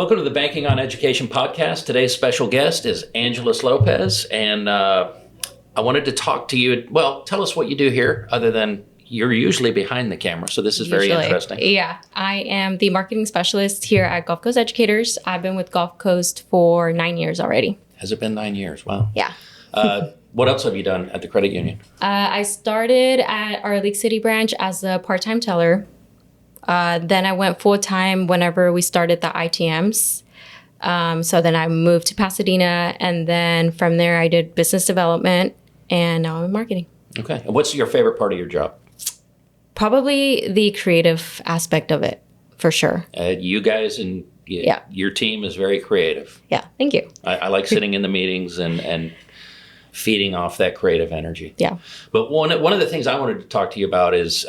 Welcome to the Banking on Education podcast. Today's special guest is Angeles Lopez, and I wanted to talk to you. Well, tell us what you do here, other than you're usually behind the camera, so this is very interesting. Yeah, I am the marketing specialist here at Gulf Coast Educators. I've been with Gulf Coast for 9 years already. Has it been 9 years? Wow. Yeah. What else have you done at the credit union? I started at our League City branch as a part-time teller. Then I went full-time whenever we started the ITMs. So then I moved to Pasadena, and then from there I did business development, and now I'm in marketing. Okay. And what's your favorite part of your job? Probably the creative aspect of it, for sure. You guys and your team is very creative. Yeah, thank you. I like sitting in the meetings and feeding off that creative energy. Yeah. But one of the things I wanted to talk to you about is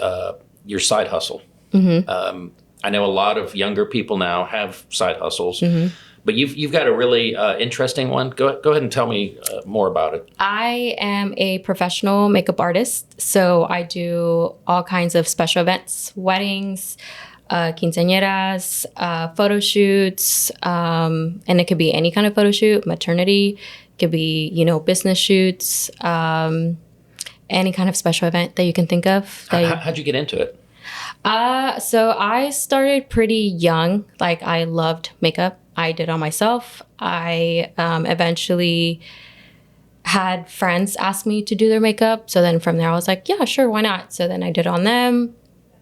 your side hustle. Mm-hmm. I know a lot of younger people now have side hustles, Mm-hmm. but you've got a really interesting one. Go ahead and tell me more about it. I am a professional makeup artist, so I do all kinds of special events, weddings, quinceañeras, photo shoots, and it could be any kind of photo shoot, maternity, it could be, business shoots, any kind of special event that you can think of. How'd you get into it? So I started pretty young. Like, I loved makeup. I did all myself. I eventually had friends ask me to do their makeup. So then from there I was like, yeah, sure, why not? So then I did on them,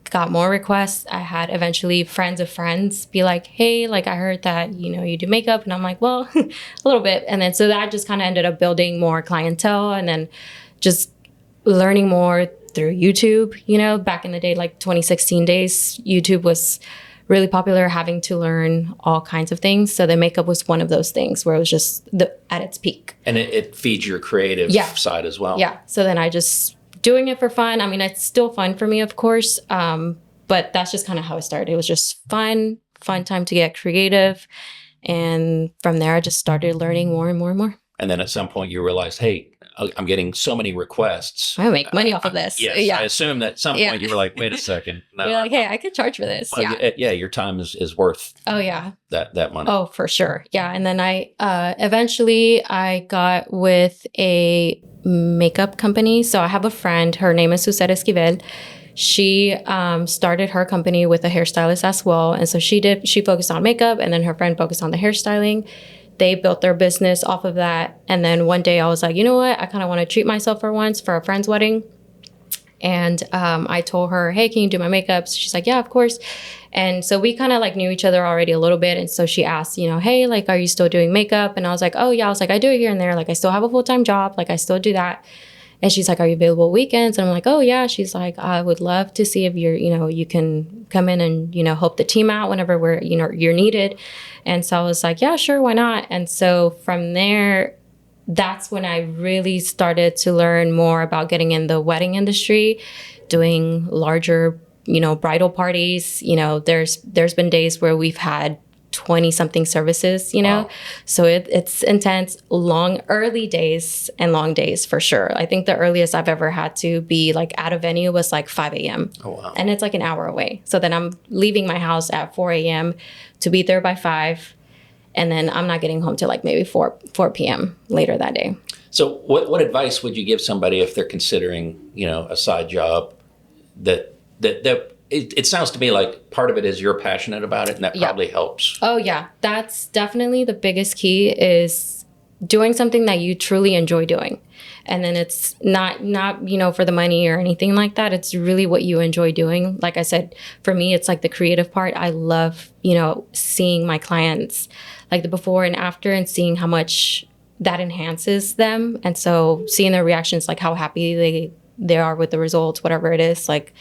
got more requests. I had eventually friends of friends be like, hey, like I heard that, you do makeup. And I'm like, well, a little bit. And then so that just kind of ended up building more clientele, and then just learning more through YouTube. Back in the day, like 2016 days, YouTube was really popular, having to learn all kinds of things. So the makeup was one of those things where it was just at its peak. And it feeds your creative side as well. Yeah. So then I just doing it for fun. I mean, it's still fun for me, of course. But that's just kind of how it started. It was just fun time to get creative. And from there, I just started learning more and more and more. And then at some point you realized, hey, I'm getting so many requests. I make money off of this. Yes, yeah. I assume that at some point you were like, wait a second. No, You're like, hey, I could charge for this. Well, yeah, your time is worth that money. Oh, for sure. Yeah. And then I eventually I got with a makeup company. So I have a friend, her name is Susana Esquivel. She started her company with a hairstylist as well. And so she focused on makeup, and then her friend focused on the hairstyling. They built their business off of that. And then one day I was like, you know what? I kind of want to treat myself for once for a friend's wedding. And I told her, hey, can you do my makeup? So she's like, yeah, of course. And so we kind of like knew each other already a little bit. And so she asked, hey, like, are you still doing makeup? And I was like, oh, yeah. I was like, I do it here and there. Like, I still have a full-time job. Like, I still do that. And she's like, are you available weekends? And I'm like, oh, yeah. She's like, I would love to see if you can come in and, help the team out whenever you're needed. And so I was like, yeah, sure. Why not? And so from there, that's when I really started to learn more about getting in the wedding industry, doing larger, bridal parties. There's been days where we've had 20-something services, Wow. So it's intense, early days and long days for sure. I think the earliest I've ever had to be like at a venue was like 5 a.m. Oh, wow. And it's like an hour away. So then I'm leaving my house at 4 a.m. to be there by 5. And then I'm not getting home till like maybe 4 p.m. later that day. So what advice would you give somebody if they're considering, a side job that it sounds to me like part of it is you're passionate about it, and that probably helps. Oh, yeah. That's definitely the biggest key, is doing something that you truly enjoy doing. And then it's not for the money or anything like that. It's really what you enjoy doing. Like I said, for me, it's like the creative part. I love, seeing my clients, like the before and after, and seeing how much that enhances them. And so seeing their reactions, like how happy they are with the results, whatever it is, like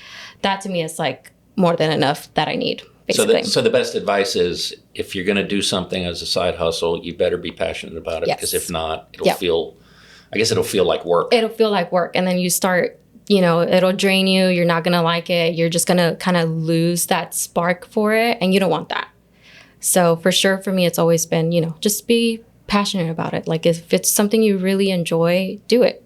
that to me is like more than enough that I need, basically. So the best advice is, if you're going to do something as a side hustle, you better be passionate about it, because if not, it'll feel like work. It'll feel like work. And then you start, it'll drain you. You're not going to like it. You're just going to kind of lose that spark for it. And you don't want that. So for sure, for me, it's always been, just be passionate about it. Like, if it's something you really enjoy, do it.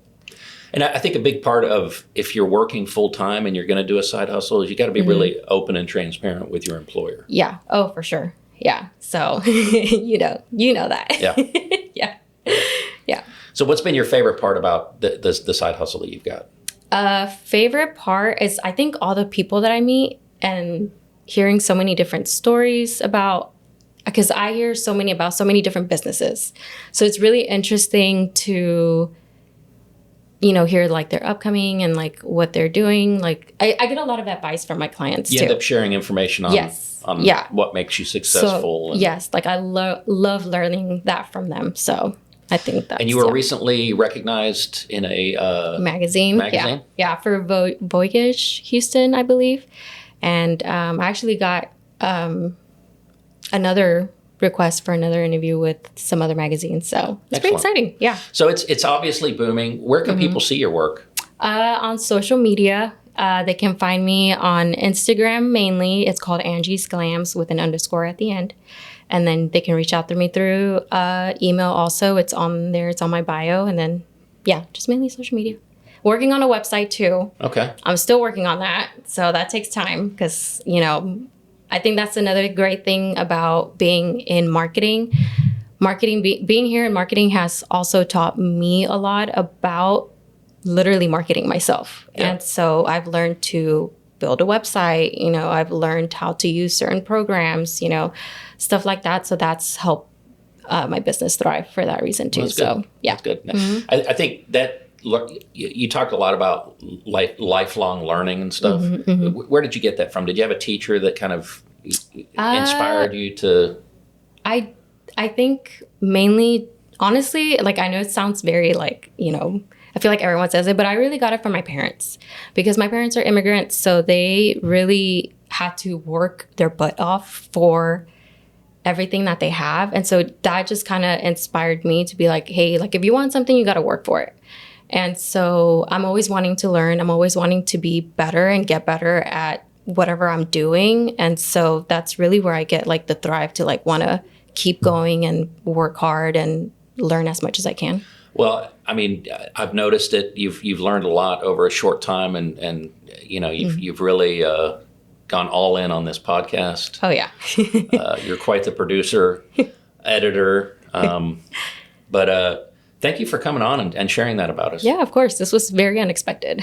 And I think a big part of, if you're working full time and you're going to do a side hustle, is you got to be really open and transparent with your employer. Yeah. Oh, for sure. Yeah. So, you know that. Yeah. Yeah. Yeah. So what's been your favorite part about the side hustle that you've got? Favorite part is I think all the people that I meet and hearing so many different stories about, because I hear so many about so many different businesses. So it's really interesting to, hear like their upcoming and like what they're doing. Like I get a lot of advice from my clients You too. end up sharing information on, Yes. on Yeah. what makes you successful. So, yes, like I love learning that from them. So I think that's. And you were recently recognized in a magazine. Yeah, for Voyage Houston, I believe. And I actually got another request for another interview with some other magazines. So it's pretty exciting. Yeah. So it's obviously booming. Where can people see your work? On social media. They can find me on Instagram mainly. It's called Angie's Glams with an underscore at the end. And then they can reach out to me through email also. It's on there. It's on my bio. And then, yeah, just mainly social media. Working on a website too. Okay. I'm still working on that. So that takes time because, I think that's another great thing about being in marketing. Being here in marketing has also taught me a lot about literally marketing myself. Yeah. And so I've learned to build a website, I've learned how to use certain programs, stuff like that. So that's helped my business thrive for that reason too. So yeah. That's good. Mm-hmm. I think that you talked a lot about lifelong learning and stuff. Mm-hmm, mm-hmm. Where did you get that from? Did you have a teacher that kind of inspired you to? I think mainly, honestly, like I know it sounds very like, I feel like everyone says it, but I really got it from my parents because my parents are immigrants. So they really had to work their butt off for everything that they have. And so that just kind of inspired me to be like, hey, like if you want something, you got to work for it. And so I'm always wanting to learn. I'm always wanting to be better and get better at whatever I'm doing. And so that's really where I get like the thrive to like want to keep going and work hard and learn as much as I can. Well, I mean, I've noticed that you've learned a lot over a short time, and you've really gone all in on this podcast. Oh yeah, you're quite the producer, editor, but thank you for coming on and sharing that about us. Yeah, of course. This was very unexpected.